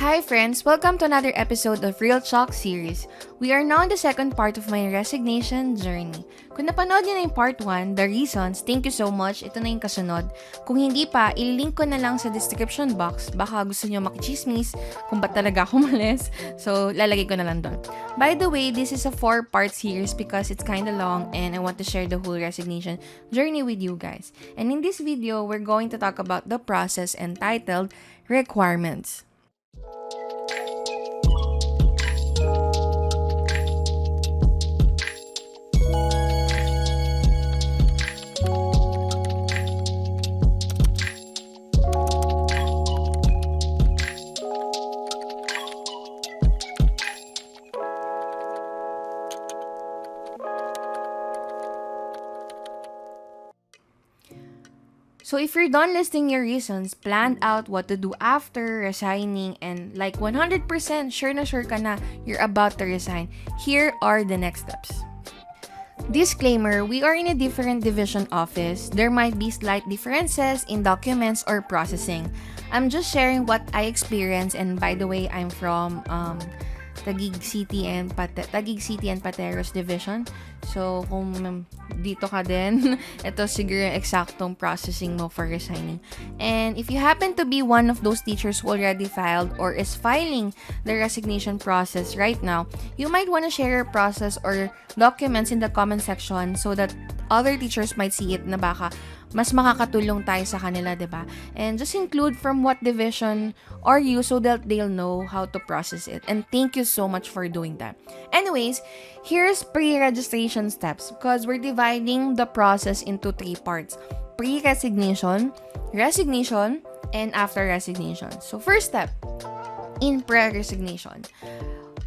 Hi friends! Welcome to another episode of Real Chalk series. We are now in the second part of my resignation journey. Kung napanood niyo na yung part 1, the reasons, thank you so much. Ito na yung kasunod. Kung hindi pa, ililink ko na lang sa description box. Baka gusto niyo makichismis kung ba't talaga ako umalis. So, lalagay ko na lang doon. By the way, this is a 4-part series because it's kinda long and I want to share the whole resignation journey with you guys. And in this video, we're going to talk about the process entitled Requirements. So if you're done listing your reasons, planned out what to do after resigning, and like 100% sure ka na you're about to resign, here are the next steps. Disclaimer, we are in a different division office. There might be slight differences in documents or processing. I'm just sharing what I experienced, and by the way, I'm from Taguig City and Pateros Division. So, kung dito ka din, ito siguro yung eksaktong processing mo for resigning. And if you happen to be one of those teachers who already filed or is filing the resignation process right now, you might want to share your process or documents in the comment section so that other teachers might see it na baka mas makakatulong tayo sa kanila, diba? And just include from what division are you so that they'll know how to process it. And thank you so much for doing that. Anyways, here's pre-registration steps because we're dividing the process into 3 parts. Pre-resignation, resignation, and after resignation. So first step, in pre-resignation.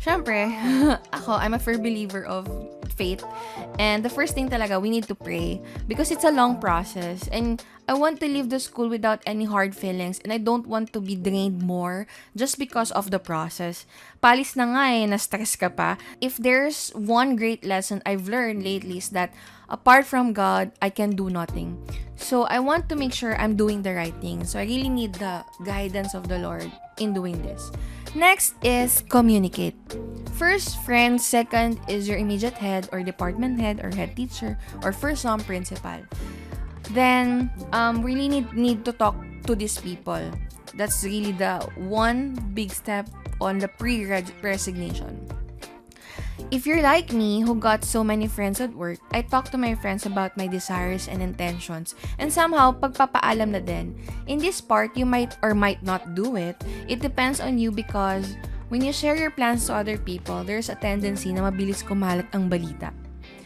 Syempre, I'm a firm believer of faith. And the first thing talaga, we need to pray because it's a long process. And I want to leave the school without any hard feelings and I don't want to be drained more just because of the process. Palis na nga na-stress ka pa. If there's one great lesson I've learned lately is that apart from God, I can do nothing. So I want to make sure I'm doing the right thing. So I really need the guidance of the Lord in doing this. Next is communicate. First, friends. Second is your immediate head or department head or head teacher or first principal. Then, really need to talk to these people. That's really the one big step on the pre-resignation. If you're like me, who got so many friends at work, I talk to my friends about my desires and intentions, and somehow, pagpapaalam na din. In this part, you might or might not do it. It depends on you because when you share your plans to other people, there's a tendency na mabilis kumalat ang balita.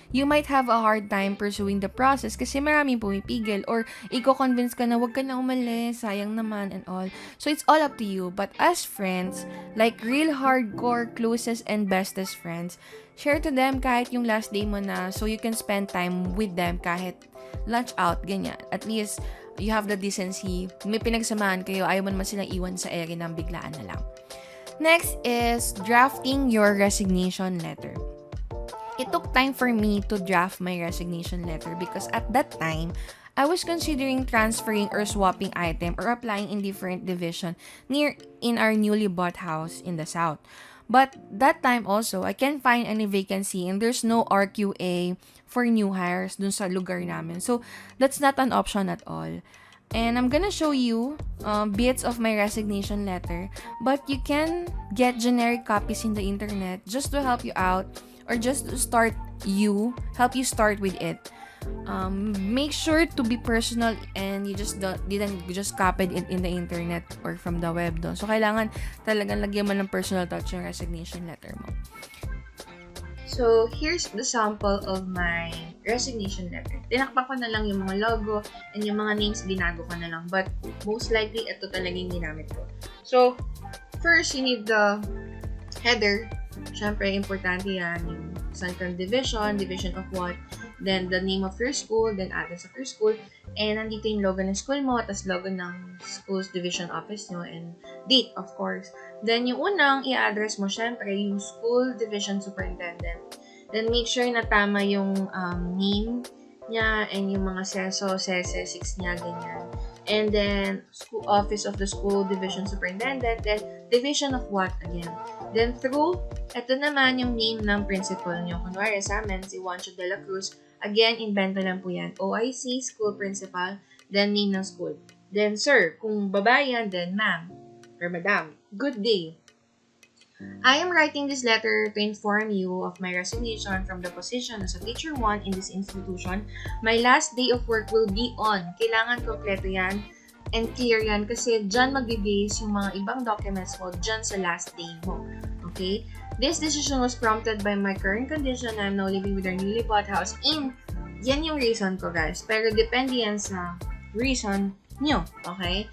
You might have a hard time pursuing the process kasi maraming pumipigil or i-convince ka na wag ka na umalis, sayang naman and all. So it's all up to you. But as friends, like real hardcore, closest and bestest friends, share to them kahit yung last day mo na so you can spend time with them kahit lunch out, ganyan. At least, you have the decency. May pinagsamahan kayo, ayaw mo naman silang iwan sa ere ng biglaan na lang. Next is drafting your resignation letter. It took time for me to draft my resignation letter because at that time, I was considering transferring or swapping item or applying in different division in our newly bought house in the south. But that time also, I can't find any vacancy and there's no RQA for new hires dun sa lugar namin. So, that's not an option at all. And I'm gonna show you bits of my resignation letter, but you can get generic copies in the internet just to help you out or just to help you start with it. Make sure to be personal and you didn't just copy it in the internet or from the web doon. So, kailangan talagang lagyan mo ng personal touch yung resignation letter mo. So, here's the sample of my resignation letter. Tinakpan ko na lang yung mga logo and yung mga names, binago ko na lang. But, most likely, ito talaga yung ginamit ko. So, first, you need the header. Siyempre, importante yan. Yung saan kang division of what, then the name of your school, then address of your school, and nandito yung logo ng school mo, tas logo ng school's division office nyo, and date, of course. Then, yung unang i-address mo, syempre, yung school division superintendent. Then, make sure na tama yung name niya and yung mga sese, 6 niya, ganyan. and then office of the school division superintendent, then division of what again. Then through, ito naman yung name ng principal nyo. Kunwari sa amin, si Juancho de la Cruz. Again, invento lang po yan. OIC, school principal, then name ng school. Then sir, kung babae yan, then ma'am or madam. Good day. I am writing this letter to inform you of my resignation from the position as a teacher 1 in this institution. My last day of work will be on. Kailangan kompleto yan and clear yan kasi dyan mag-base yung mga ibang documents mo dyan sa last day mo. Okay? This decision was prompted by my current condition. I am now living with our newly bought house in. Yan yung reason ko, guys. Pero depende yan sa reason nyo. Okay?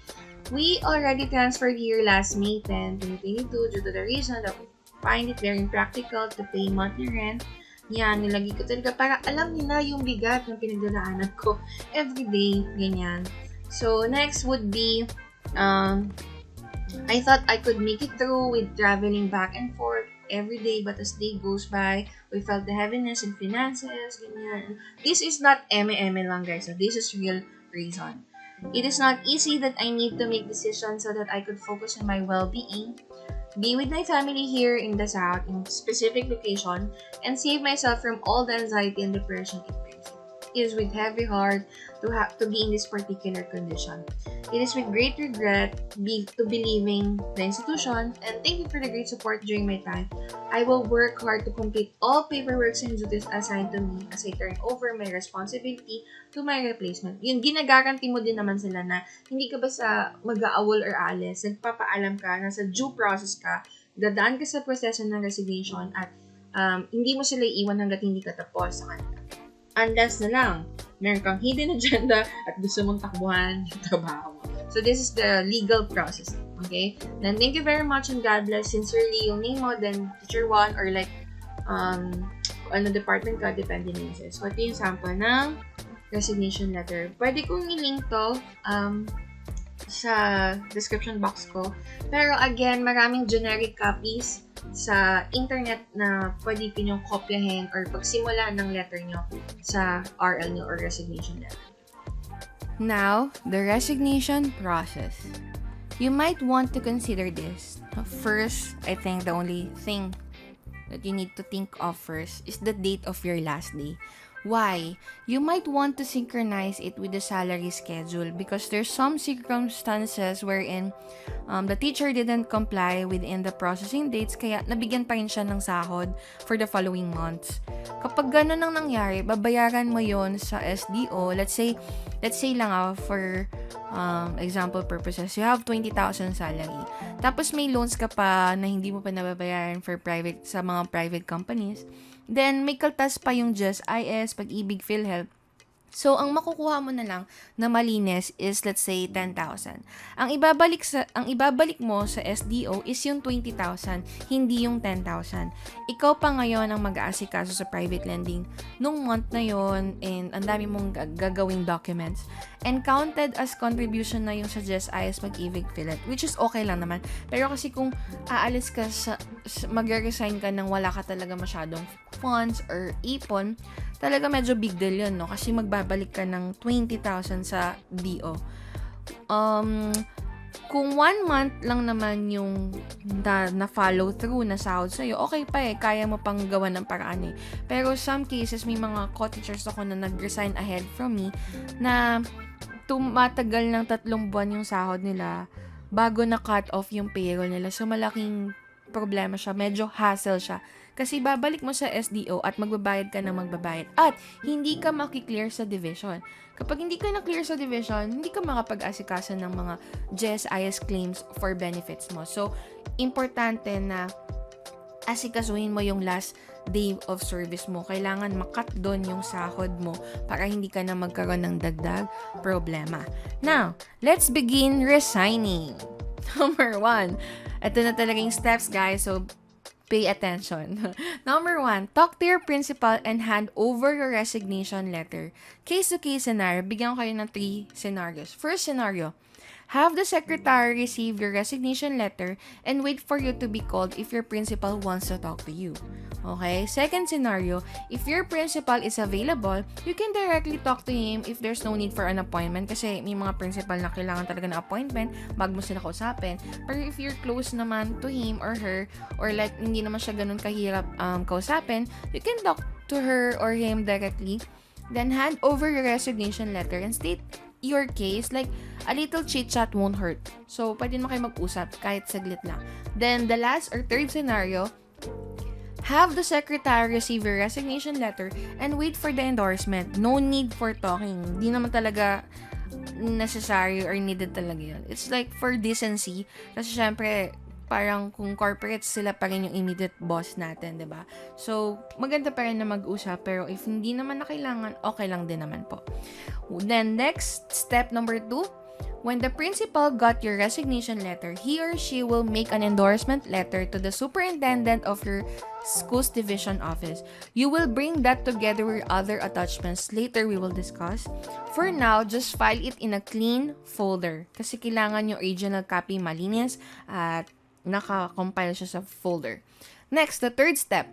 We already transferred here last May 10, 2022 due to the reason that we find it very impractical to pay monthly rent. Yan, nilagay ko talaga para alam nila yung bigat ng pinagdadaanan ko everyday, ganyan. So, next would be, I thought I could make it through with traveling back and forth every day, but as day goes by, we felt the heaviness in finances, ganyan. This is not eme lang, guys. So, this is real reason. It is not easy that I need to make decisions so that I could focus on my well-being, be with my family here in the South, in specific location, and save myself from all the anxiety and depression it brings. It is with heavy heart to be in this particular condition. It is with great regret to be leaving the institution, and thank you for the great support during my time. I will work hard to complete all paperwork and duties assigned to me as I turn over my responsibility to my replacement. Yung ginagaranti mo din naman sila na hindi ka basta mag-aawol or aalis, nagpapaalam ka, nasa due process ka, dadaan ka sa proseso ng resignation at hindi mo sila iiwan hanggat hindi ka tapos sa kanila. Unless na lang, meron kang hidden agenda at gusto mong takbuhan yung trabaho mo. So, this is the legal process. Okay? Then, thank you very much and God bless. Sincerely, yung name mo, then teacher 1 or like, ano department ka, depende na yun. So, ito yung sample ng resignation letter. Pwede kong i-link to sa description box ko. Pero again, maraming generic copies sa internet na pwede pinyong kopyahin or pagsimula ng letter nyo sa RL nyo or resignation letter. Now, the resignation process. You might want to consider this. First, I think the only thing that you need to think of first is the date of your last day. Why? You might want to synchronize it with the salary schedule because there's some circumstances wherein the teacher didn't comply within the processing dates kaya nabigyan pa rin siya ng sahod for the following months. Kapag ganun ang nangyari, babayaran mo yon sa SDO. Let's say lang for example purposes, you have 20,000 salary. Tapos may loans ka pa na hindi mo pa nababayaran sa mga private companies. Then, may kaltas pa yung GSIS, Pag-ibig, PhilHealth. So, ang makukuha mo na lang na malinis is, let's say, 10,000. Ang ibabalik mo sa SDO is yung 20,000, hindi yung 10,000. Ikaw pa ngayon ang mag-aasikaso sa private lending nung month na yon and ang dami mong gagawing documents. And counted as contribution na yung sa GSIS, Pag-ibig, PhilHealth, which is okay lang naman. Pero kasi kung aalis ka mag-resign ka nang wala ka talaga masyadong funds or ipon, talaga medyo big deal yun, no? Kasi magbabalik ka ng 20,000 sa DO. Kung 1 month lang naman yung na-follow through na sahod sa'yo, okay pa kaya mo pang gawa ng paraan Pero some cases, may mga co-teachers ako na nag-resign ahead from me na tumatagal ng 3 buwan yung sahod nila bago na cut off yung payroll nila. So, malaking problema siya. Medyo hassle siya. Kasi babalik mo sa SDO at magbabayad ka na magbabayad. At hindi ka makiklear sa division. Kapag hindi ka na-clear sa division, hindi ka makapag-asikaso ng mga GSIS claims for benefits mo. So, importante na asikasuhin mo yung last day of service mo. Kailangan makat doon yung sahod mo para hindi ka na magkaroon ng dagdag problema. Now, let's begin resigning. Number 1. Ito na talaga yung steps, guys. So, pay attention. Number 1, talk to your principal and hand over your resignation letter. Case-to-case scenario, bigyan ko kayo ng 3 scenarios. First scenario, Have the secretary receive your resignation letter and wait for you to be called if your principal wants to talk to you. Okay? Second scenario, if your principal is available, you can directly talk to him if there's no need for an appointment kasi may mga principal na kailangan talaga ng appointment bago mo sila kausapin. Pero if you're close naman to him or her, or like hindi naman siya ganun kahirap kausapin, you can talk to her or him directly. Then hand over your resignation letter and state your case. Like, a little chit-chat won't hurt. So, pwede mo kayo mag-usap kahit saglit lang. Then, the last or third scenario, have the secretary receive your resignation letter and wait for the endorsement. No need for talking. Di naman talaga necessary or needed talaga yun. It's like for decency. Kasi syempre, parang kung corporate, sila pa rin yung immediate boss natin, diba? So, maganda pa rin na mag-usap, pero if hindi naman na kailangan, okay lang din naman po. Then, next, step number 2, when the principal got your resignation letter, he or she will make an endorsement letter to the superintendent of your school's division office. You will bring that together with other attachments. Later, we will discuss. For now, just file it in a clean folder kasi kailangan yung original copy malinis at naka-compile siya sa folder. Next, the third step.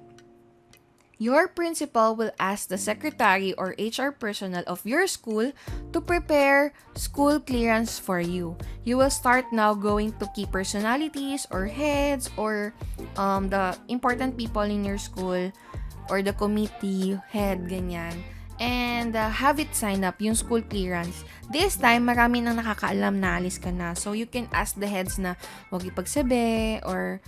Your principal will ask the secretary or HR personnel of your school to prepare school clearance for you. You will start now going to key personalities or heads or the important people in your school or the committee head, ganyan. And have it sign up, yung school clearance. This time, marami nang nakakaalam na alis ka na. So, you can ask the heads na huwag ipagsabi or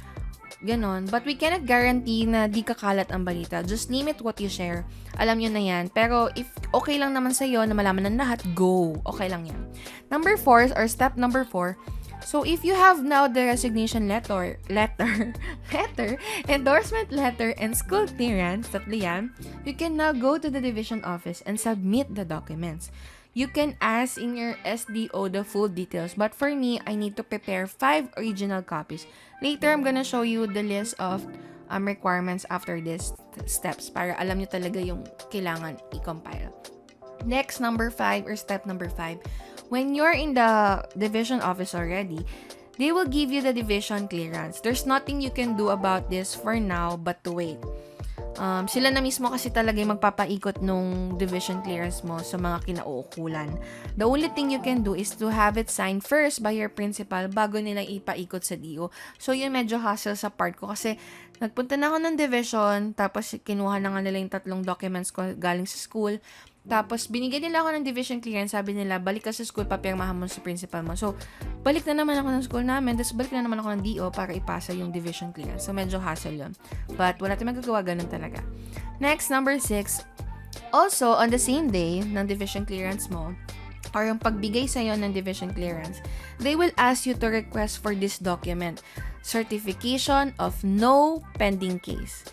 ganon. But we cannot guarantee na di kakalat ang balita. Just limit what you share. Alam nyo na yan. Pero if okay lang naman sa'yo na malaman ng lahat, go. Okay lang yan. Number 4, or step number 4, so if you have now the resignation letter, endorsement letter, and school clearance, tatlo yan, you can now go to the division office and submit the documents. You can ask in your SDO the full details, but for me, I need to prepare 5 original copies. Later, I'm gonna show you the list of requirements after these steps para alam nyo talaga yung kailangan i-compile. Next, number 5 or step number 5. When you're in the division office already, they will give you the division clearance. There's nothing you can do about this for now but to wait. Sila na mismo kasi talaga yung magpapaikot nung division clearance mo sa mga kinauukulan. The only thing you can do is to have it signed first by your principal bago nila ipaikot sa DO. So, yun medyo hassle sa part ko kasi nagpunta na ako ng division, tapos kinuha na nga nila yung 3 documents ko galing sa school. Tapos, binigyan nila ako ng division clearance. Sabi nila, balik ka sa school, papirmahan mo sa principal mo. So, balik na naman ako ng school namin. Tapos, balik na naman ako ng DO para ipasa yung division clearance. So, medyo hassle yun. But, wala tayong magagawa, ganun talaga. Next, number 6. Also, on the same day ng division clearance mo, or yung pagbigay sa'yo ng division clearance, they will ask you to request for this document, Certification of No Pending Case.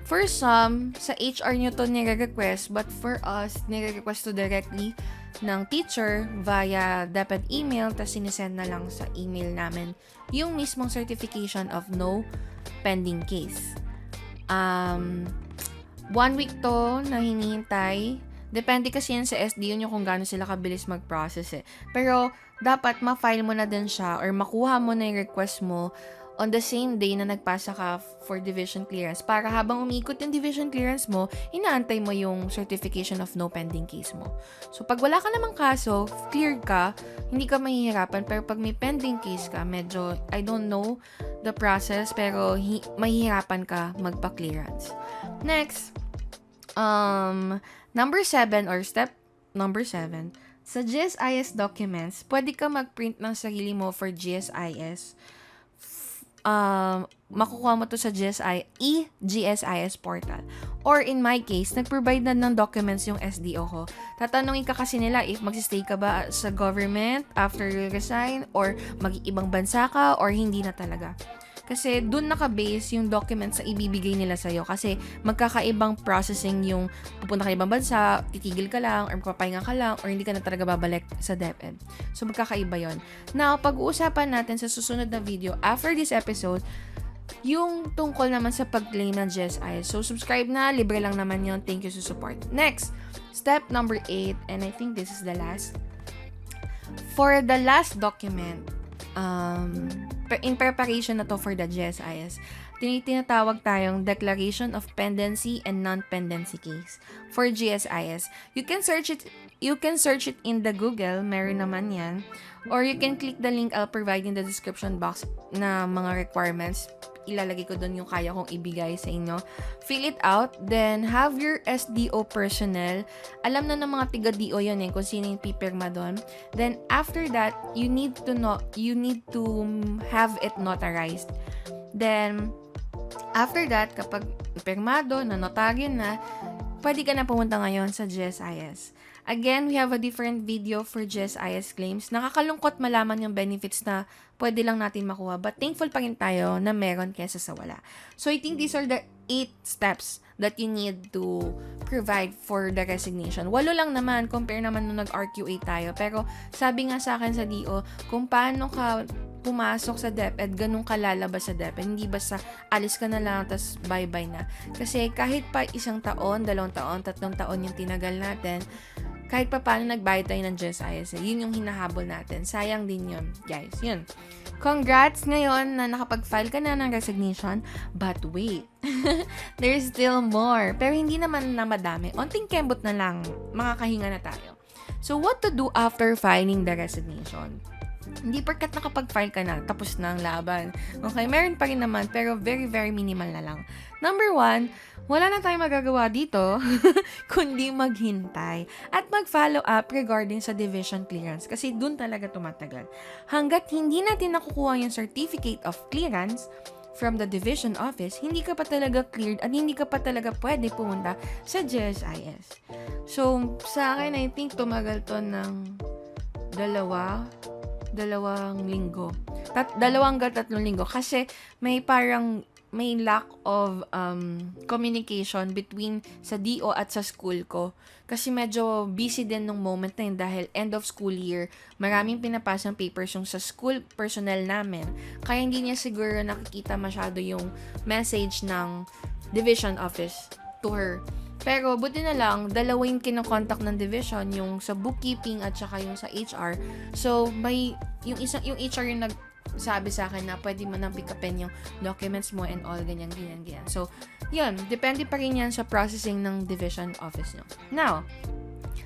For some, sa HR nyo to nire-request, but for us, nire-request to directly ng teacher via DepEd email, tas sinisend na lang sa email namin yung mismong certification of no pending case. 1 week to na hinihintay. Depende kasi yan sa SDO nyo kung gaano sila kabilis mag-process eh. Pero, dapat ma-file mo na din siya or makuha mo na yung request mo on the same day na nagpasa ka for division clearance para habang umiikot yung division clearance mo, inaantay mo yung certification of no pending case mo. So, pag wala ka namang kaso, cleared ka, hindi ka mahihirapan. Pero pag may pending case ka, medyo, I don't know the process, pero mahihirapan ka magpa-clearance. Next, number 7 or step number 7, sa GSIS documents, pwede ka mag-print ng sarili mo for GSIS. Makukuha mo to sa GSIS portal. Or in my case, nag-provide na ng documents yung SDO ko. Tatanungin ka kasi nila if magsistay ka ba sa government after you resign, or mag-ibang bansa ka, or hindi na talaga. Kasi dun naka-base yung documents na ibibigay nila sa'yo. Kasi magkakaibang processing yung pupunta ka ibang bansa, titigil ka lang, or papahinga ka lang, or hindi ka na talaga babalik sa DepEd. So, magkakaiba yon. Now, pag-uusapan natin sa susunod na video, after this episode, yung tungkol naman sa pag-claim ng GSIS. So, subscribe na. Libre lang naman yon. Thank you sa support. Next, step number 8, and I think this is the last. for the last document, in preparation na to for the GSIS, tinatawag tayong Declaration of Pendency and Non-Pendency Case for GSIS. You can search it in the Google, meron naman yan. Or you can click the link I'll provide in the description box na mga requirements. Ilalagay ko doon yung kaya kong ibigay sa inyo. Fill it out, then have your SDO personnel. Alam na ng mga tiga-DO yun kung sino yung pipirma doon. Then after that, you need to have it notarized. Then after that, kapag pirmado, na notaryo na, pwede ka na pumunta ngayon sa GSIS. Again, we have a different video for GSIS claims. Nakakalungkot malaman yung benefits na pwede lang natin makuha. But thankful pa rin tayo na meron kesa sa wala. So, I think these are the 8 steps that you need to provide for the resignation. 8 lang naman, compare naman nung nag-RQA tayo. Pero, sabi nga sa akin sa DO, kung paano ka pumasok sa DepEd, ganun ka lalabas sa DepEd. Hindi basta alis ka na lang, tas bye-bye na. Kasi kahit pa 1 taon, 2 taon, 3 taon yung tinagal natin, kahit pa paano nagbayad tayo ng GSIS, yun yung hinahabol natin. Sayang din yun, guys. Yun. Congrats ngayon na nakapag-file ka na ng resignation. But wait, there's still more. Pero hindi naman na madami. Onting kembot na lang, makakahinga na tayo. So, what to do after filing the resignation? Hindi porkat nakapag-file ka na, tapos na ang laban. Okay, meron pa rin naman, pero very, very minimal na lang. Number 1, wala na tayong magagawa dito, kundi maghintay at mag-follow up regarding sa division clearance kasi dun talaga tumatagal. Hanggat hindi natin nakukuha yung certificate of clearance from the division office, hindi ka pa talaga cleared at hindi ka pa talaga pwede pumunta sa GSIS. So, sa akin, I think tumagal to ng dalawang linggo. 2 hanggang 3 linggo. Kasi may lack of communication between sa DO at sa school ko. Kasi medyo busy din nung moment na yun dahil end of school year, maraming pinapasang papers yung sa school personnel namin. Kaya hindi niya siguro nakikita masyado yung message ng division office to her. Pero buti na lang, 2 yung kinokontak ng division, yung sa bookkeeping at saka yung sa HR. So, yung HR yung nagsabi sa akin na pwede mo nang pick upin yung documents mo and all, ganyan. So, yun, depende pa rin yan sa processing ng division office nyo. Now,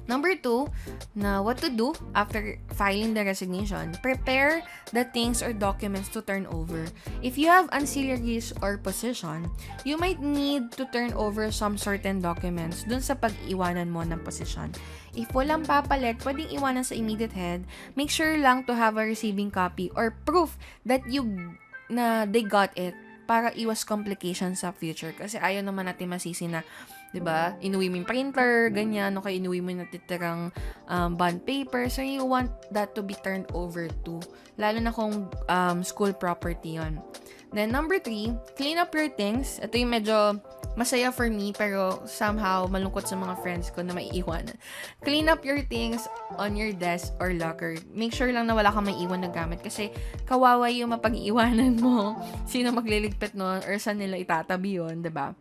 number 2, na what to do after filing the resignation, prepare the things or documents to turn over. If you have ancillaries or position, you might need to turn over some certain documents dun sa pag-iwanan mo ng position. If walang papalit, pwedeng iwanan sa immediate head. Make sure lang to have a receiving copy or proof that they got it para iwas complications sa future. Kasi ayaw naman natin masisi na, 'di ba? Inuwi mo yung printer, ganyan, o kaya inuwi mo yung natitirang bond paper. So, you want that to be turned over to. Lalo na kung school property yon. Then, number 3, clean up your things. Ito yung medyo masaya for me, pero somehow malungkot sa mga friends ko na maiiwanan. Clean up your things on your desk or locker. Make sure lang na wala kang maiiwan na gamit kasi kawawa yung mapag-iwanan mo. Sino magliligpit nun or saan nila itatabi yun, 'di ba?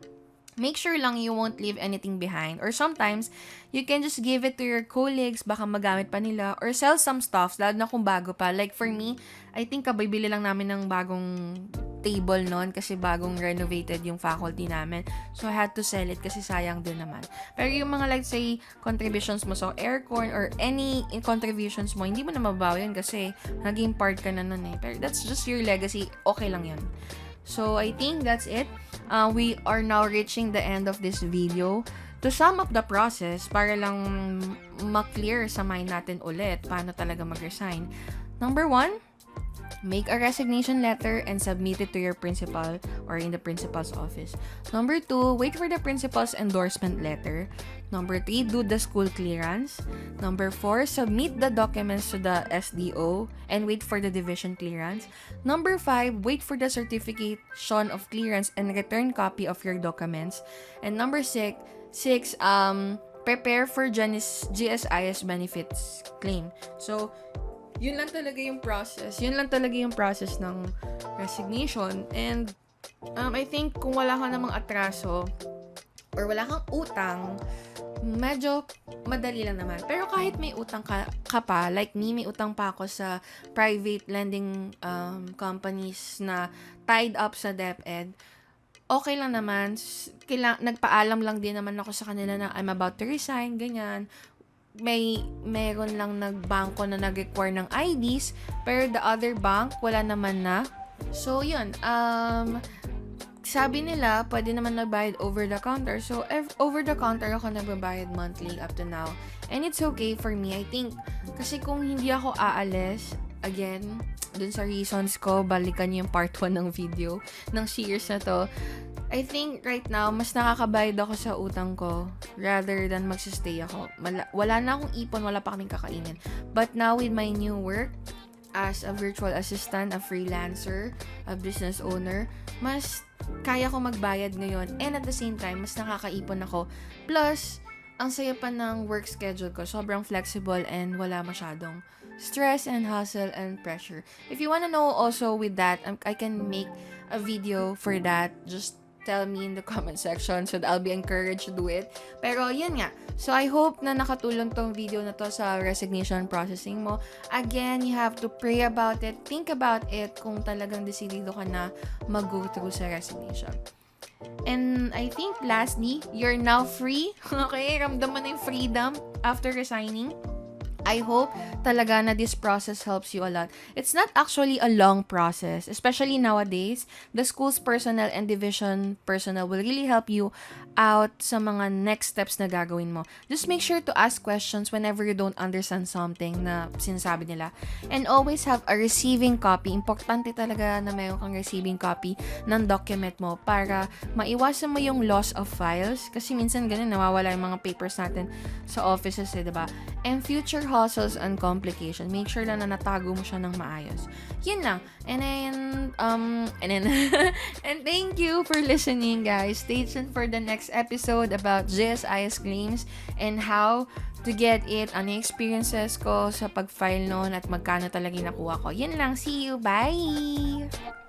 Make sure lang you won't leave anything behind. Or sometimes, you can just give it to your colleagues, baka magamit pa nila, or sell some stuff, lalo na kung bago pa. Like for me, I think kabibili lang namin ng bagong table noon kasi bagong renovated yung faculty namin. So, I had to sell it kasi sayang din naman. Pero yung mga, like say, contributions mo sa aircon or any contributions mo, hindi mo na mababawi yun kasi naging part ka na nun eh. Pero that's just your legacy. Okay lang yun. So, I think that's it. We are now reaching the end of this video. To sum up the process, para lang ma-clear sa mind natin ulit paano talaga mag-resign. Number 1, make a resignation letter and submit it to your principal or in the principal's office. Number 2, wait for the principal's endorsement letter. Number 3, do the school clearance. Number 4, submit the documents to the SDO and wait for the division clearance. Number 5, wait for the certification of clearance and return copy of your documents. And number 6, prepare for GSIS benefits claim. So, yun lang talaga yung process. Yun lang talaga yung process ng resignation. And I think kung wala ka namang atraso or wala kang utang, medyo madali lang naman. Pero kahit may utang ka pa, like me, may utang pa ako sa private lending companies na tied up sa DepEd, okay lang naman. Nagpaalam lang din naman ako sa kanila na I'm about to resign, ganyan. Meron lang nagbangko na nag-require ng IDs, pero the other bank, wala naman na. So, yun. Sabi nila, pwede naman nagbayad over the counter. So, over the counter ako nagbabayad monthly up to now. And it's okay for me. I think, kasi kung hindi ako aalis, again, dun sa reasons ko, balikan yung part 1 ng video, ng series na to. I think right now, mas nakakabayad ako sa utang ko rather than magsistay ako. Wala na akong ipon, wala pa kaming kakainin. But now with my new work, as a virtual assistant, a freelancer, a business owner, mas kaya ko magbayad ngayon. And at the same time, mas nakakaipon ako. Plus, ang saya pa ng work schedule ko. Sobrang flexible and wala masyadong stress and hustle and pressure. If you wanna know also with that, I can make a video for that. Just tell me in the comment section so that I'll be encouraged to do it. Pero yun nga. So I hope na nakatulong tong video na to sa resignation processing mo. Again, you have to pray about it, think about it kung talagang desidido ka na mag-go through sa resignation. And I think lastly, you're now free. Okay, ramdam mo na yung freedom after resigning. I hope talaga na this process helps you a lot. It's not actually a long process, especially nowadays. The school's personnel and division personnel will really help you out sa mga next steps na gagawin mo. Just make sure to ask questions whenever you don't understand something na sinasabi nila. And always have a receiving copy. Importante talaga na mayroon kang receiving copy ng document mo para maiwasan mo yung loss of files. Kasi minsan ganun, nawawala yung mga papers natin sa offices, diba? And future hustles and complication. Make sure lang na natago mo siya ng maayos. Yun lang. And then, and thank you for listening, guys. Stay tuned for the next episode about GSIS claims and how to get it, ano yung experiences ko sa pag-file noon at magkano talaga nakuha ko. Yun lang. See you. Bye!